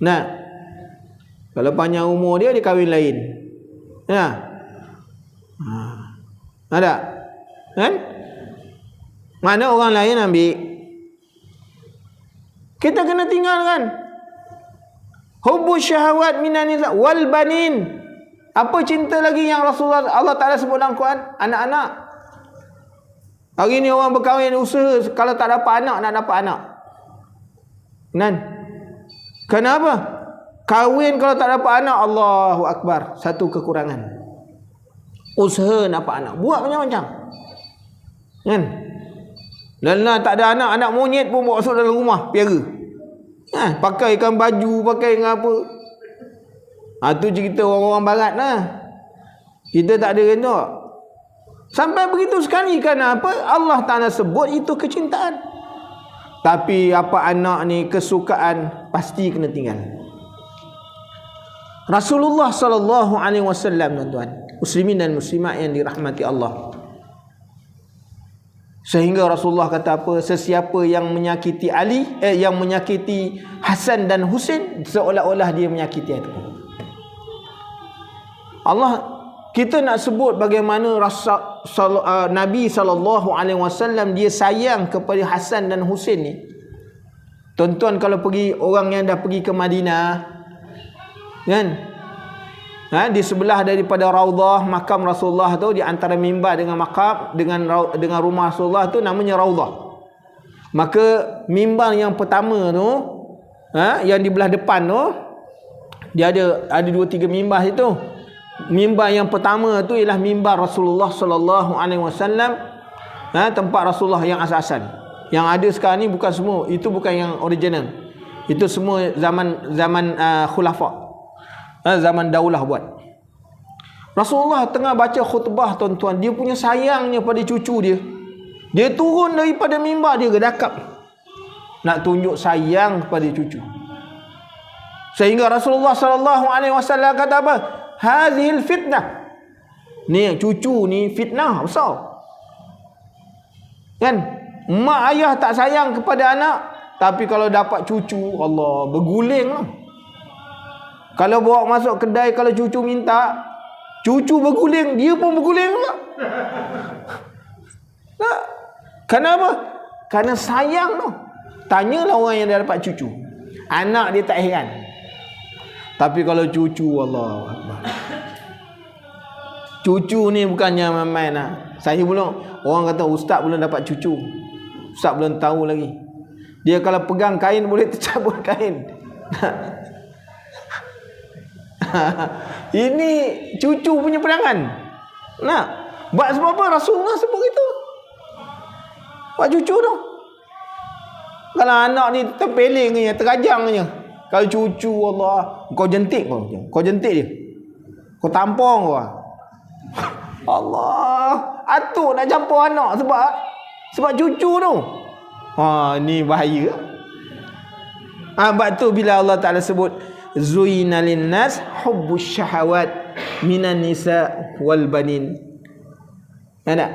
Nah, kalau panjang umur dia kahwin lain. Ya. Ada? Kan? Mana orang lain ambil? Kita kena tinggalkan. Hubbus syahawat minan nisa wal banin. Apa cinta lagi yang Rasulullah Allah Ta'ala sebut dalam Quran? Anak-anak. Hari ni orang berkahwin usaha kalau tak dapat anak, nak dapat anak. Kan? Kenapa? Kahwin kalau tak dapat anak, Allahu Akbar, satu kekurangan. Usaha dapat anak, buat macam-macam. Kan? Dan tak ada anak, anak monyet pun bawa masuk dalam rumah, piara. Pakaikan baju, pakai dengan apa. Tu cerita orang-orang barat lah. Kita tak ada tu. Sampai begitu sekali, kerana apa? Allah Ta'ala sebut itu kecintaan. Tapi apa anak ni kesukaan, pasti kena tinggal. Rasulullah SAW, tuan-tuan, muslimin dan muslimat yang dirahmati Allah, sehingga Rasulullah kata apa? Sesiapa yang menyakiti Ali, yang menyakiti Hasan dan Husain, seolah-olah dia menyakiti aku. Allah, kita nak sebut bagaimana Nabi SAW dia sayang kepada Hasan dan Husain ni. Tuan-tuan kalau pergi, orang yang dah pergi ke Madinah, kan? Di sebelah daripada Raudhah makam Rasulullah tu, di antara mimbar dengan makam dengan rumah Rasulullah tu namanya Raudhah. Maka mimbar yang pertama tu, yang di belah depan tu, dia ada 2-3 mimbar itu. Mimbar yang pertama tu ialah mimbar Rasulullah SAW, tempat Rasulullah yang asal-asal. Yang ada sekarang ni bukan semua, itu bukan yang original. Itu semua zaman khulafa, zaman daulah buat. Rasulullah tengah baca khutbah, tuan-tuan, dia punya sayangnya pada cucu dia. Dia turun daripada mimbar, dia gedakap nak tunjuk sayang kepada cucu. Sehingga Rasulullah SAW kata apa? Hazil fitnah. Ni cucu ni fitnah besar. Kan? Mak ayah tak sayang kepada anak, tapi kalau dapat cucu, Allah, berguling lah. Kalau bawa masuk kedai, kalau cucu minta, cucu berguling, dia pun berguling juga. Tak? Kenapa? Kerana sayang tu. Tanyalah orang yang dah dapat cucu. Anak dia tak heran. Tapi kalau cucu, Allah Akbar. Cucu ni bukannya main-main lah. Saya belum, orang kata ustaz belum dapat cucu. Ustaz belum tahu lagi. Dia kalau pegang kain boleh tercabut kain. Ini cucu punya perangan. Nah, sebab apa Rasulullah sebut itu? Buat cucu tu. Kalau anak ni terpelingnya, terajangnya. Kalau cucu, Allah, kau jentik kau. Kau jentik dia. Kau tampung kau. Allah, atuk nak campur anak sebab cucu tu. Ni bahaya. Sebab tu bila Allah Ta'ala sebut zuyina linnas hubbus syahawat minan nisa wal banin. Ada?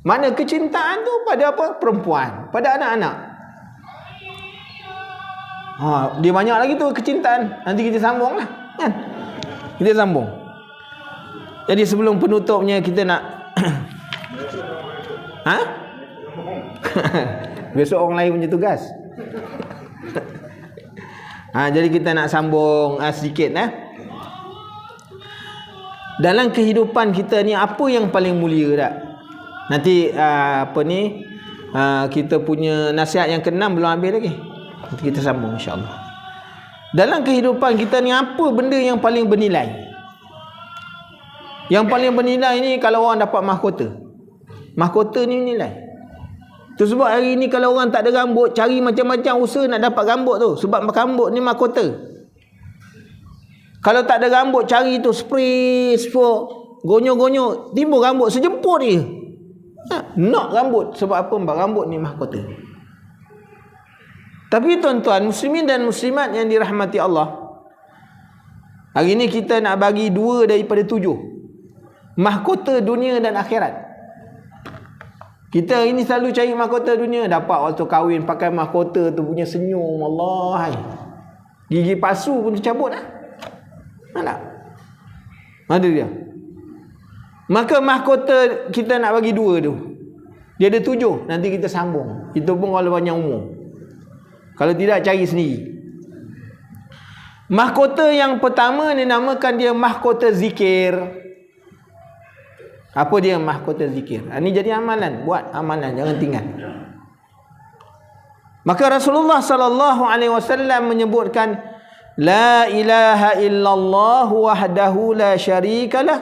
Mana kecintaan tu pada apa? Perempuan, pada anak-anak. Dia banyak lagi tu kecintaan. Nanti kita sambung lah, kan? Kita sambung. Jadi sebelum penutupnya kita nak ha? Besok orang lain punya tugas. Jadi kita nak sambung sedikit dalam kehidupan kita ni apa yang paling mulia tak? Nanti kita punya nasihat yang ke-6 belum habis lagi. Nanti kita sambung insya-Allah. Dalam kehidupan kita ni apa benda yang paling bernilai? Yang paling bernilai ni kalau orang dapat mahkota. Mahkota ni nilai. Tu sebab hari ni kalau orang tak ada rambut, cari macam-macam usaha nak dapat rambut tu. Sebab rambut ni mahkota. Kalau tak ada rambut, cari tu spray, gonyo-gonyo, timbul rambut sejemput dia. Nak rambut. Sebab apa? Sebab rambut ni mahkota. Tapi tuan-tuan, muslimin dan muslimat yang dirahmati Allah, hari ni kita nak bagi 2 daripada 7 mahkota dunia dan akhirat. Kita hari ni selalu cari mahkota dunia. Dapat waktu kahwin pakai mahkota tu punya senyum, Allah. Gigi palsu pun tercabut dah. Mana? Ada dia. Maka mahkota kita nak bagi 2 tu. Dia ada 7. Nanti kita sambung. Itu pun kalau banyak umur. Kalau tidak, cari sendiri. Mahkota yang pertama dinamakan dia mahkota zikir. Apa dia mahkota zikir? Ini jadi amalan. Buat amalan, jangan tinggal. Maka Rasulullah sallallahu alaihi wasallam menyebutkan, la ilaha illallah wahdahu la syarikalah,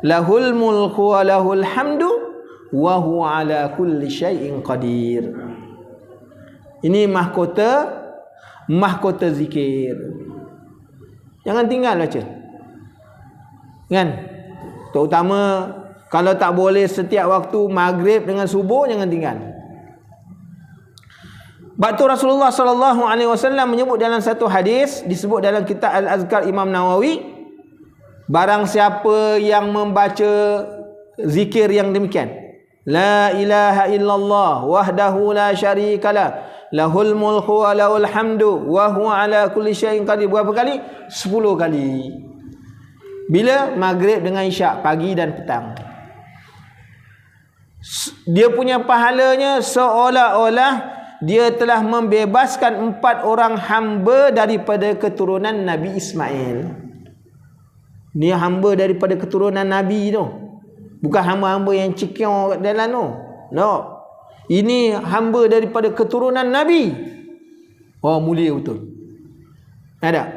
lahul mulku wa lahul hamdu wa huwa ala kulli syai'in qadir. Ini mahkota zikir. Jangan tinggal baca. Kan? Terutama kalau tak boleh setiap waktu maghrib dengan subuh, jangan tinggal. Batu Rasulullah sallallahu alaihi wasallam menyebut dalam satu hadis, disebut dalam kitab Al-Azkar Imam Nawawi, barang siapa yang membaca zikir yang demikian, la ilaha illallah wahdahu la syarikalah, lahul mulku wa lahul hamdu wa huwa ala kulli syai'in qadir. Berapa kali? 10 kali. Bila? Maghrib dengan isyak, pagi dan petang. Dia punya pahalanya seolah-olah dia telah membebaskan 4 orang hamba daripada keturunan Nabi Ismail. Dia hamba daripada keturunan Nabi tu. Bukan hamba-hamba yang cikiong kat dalam tu. No. Ini hamba daripada keturunan Nabi. Oh, mulia betul. Ada?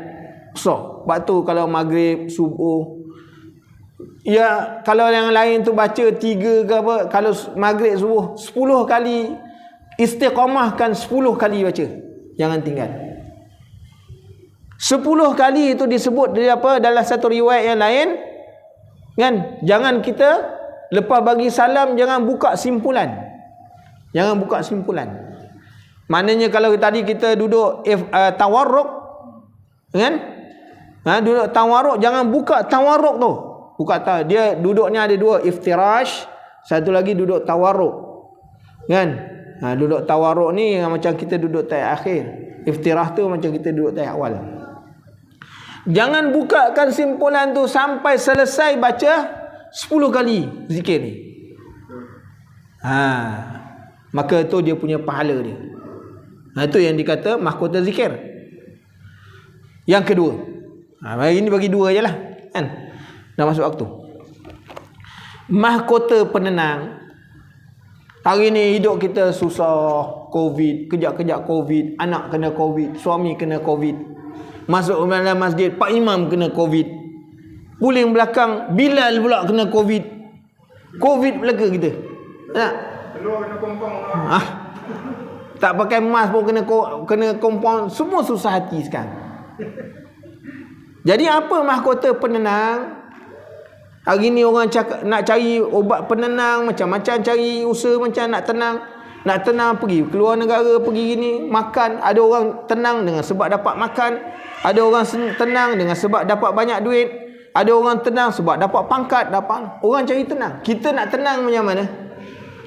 So, waktu kalau maghrib, subuh. Ya, kalau yang lain tu baca 3 ke apa. Kalau maghrib, subuh 10 kali. Istiqamahkan 10 kali baca. Jangan tinggal. 10 kali itu disebut dari apa? Dalam satu riwayat yang lain. Kan? Jangan kita lepas bagi salam, jangan buka simpulan. Jangan buka simpulan. Maknanya kalau tadi kita duduk tawarruk, kan? Duduk tawarruk, jangan buka tawarruk tu. Buka dia duduknya ada 2, iftirash, satu lagi duduk tawarruk. Kan? Duduk tawarruk ni macam kita duduk tayat akhir. Iftirah tu macam kita duduk tayat awal. Jangan bukakan simpulan tu sampai selesai baca 10 kali zikir ni. Maka tu dia punya pahala dia. Itu yang dikata mahkota zikir. Yang kedua, ini bagi 2 je lah, kan? Dah masuk waktu. Mahkota penenang. Hari ni hidup kita susah, Covid, kejap-kejap Covid, anak kena Covid, suami kena Covid, masuk dalam masjid, Pak Imam kena Covid, puling belakang Bilal pula kena Covid. Covid belaka kita. Tak? Keluar kena kompang. Tak pakai mask pun kena kompon. Semua susah hati sekarang. Jadi apa mahkota penenang? Hari ni orang cakap nak cari obat penenang, macam-macam cari usaha macam nak tenang. Nak tenang pergi keluar negara, pergi gini, makan. Ada orang tenang dengan sebab dapat makan. Ada orang tenang dengan sebab dapat banyak duit. Ada orang tenang sebab dapat pangkat, dapat. Orang cari tenang. Kita nak tenang macam mana?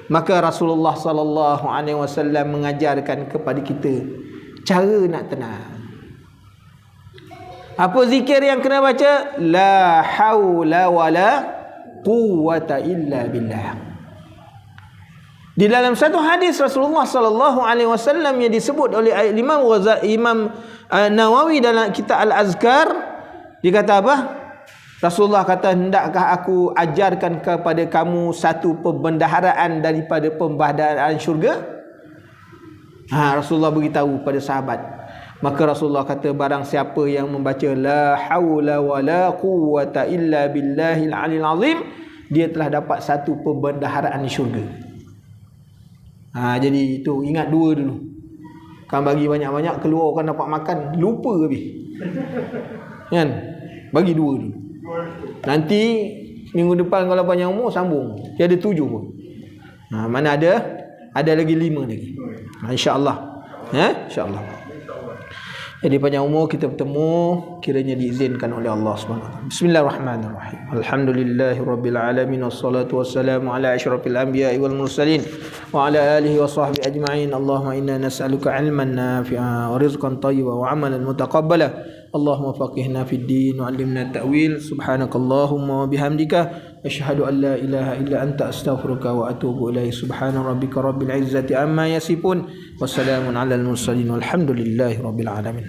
Maka Rasulullah sallallahu alaihi wasallam mengajarkan kepada kita cara nak tenang. Apa zikir yang kena baca? La haula wala quwwata illa billah. Di dalam satu hadis Rasulullah sallallahu alaihi wasallam yang disebut oleh Imam Nawawi dalam kitab Al-Azkar, dia kata apa? Rasulullah kata, hendakkah aku ajarkan kepada kamu satu pembendaharaan daripada pembendaharaan syurga? Rasulullah beritahu pada sahabat. Maka Rasulullah kata, barang siapa yang membaca la haula wala quwwata illa billahil aliyil azim, dia telah dapat satu pembendaharaan di syurga. Jadi itu ingat dua dulu. Kan bagi banyak-banyak, keluar kan dapat makan, lupa habis. Kan? Bagi dua dulu. Nanti minggu depan kalau panjang umur sambung. Dia ada 7 pun. Mana ada lagi 5 lagi. Insya-Allah. Insya-Allah. Jadi panjang umur kita bertemu, kiranya diizinkan oleh Allah Subhanahu. Bismillahirrahmanirrahim. Alhamdulillahirabbil alamin, wassalatu wassalamu ala asyrafil anbiya'i wal mursalin wa ala alihi wa sahbihi ajma'in. Allahumma inna nas'aluka 'ilman nafi'a wa rizqan thayyiban wa 'amalan mutaqabbala. Allahumma faqihna fid din wa 'allimna at-ta'wil. Subhanakallahumma wa bihamdika asyhadu an la ilaha illa anta astaghfiruka wa atubu ilaik. Subhana rabbika rabbil izzati amma yasifun. Wassalamun 'alal mursalin walhamdulillahi rabbil alamin.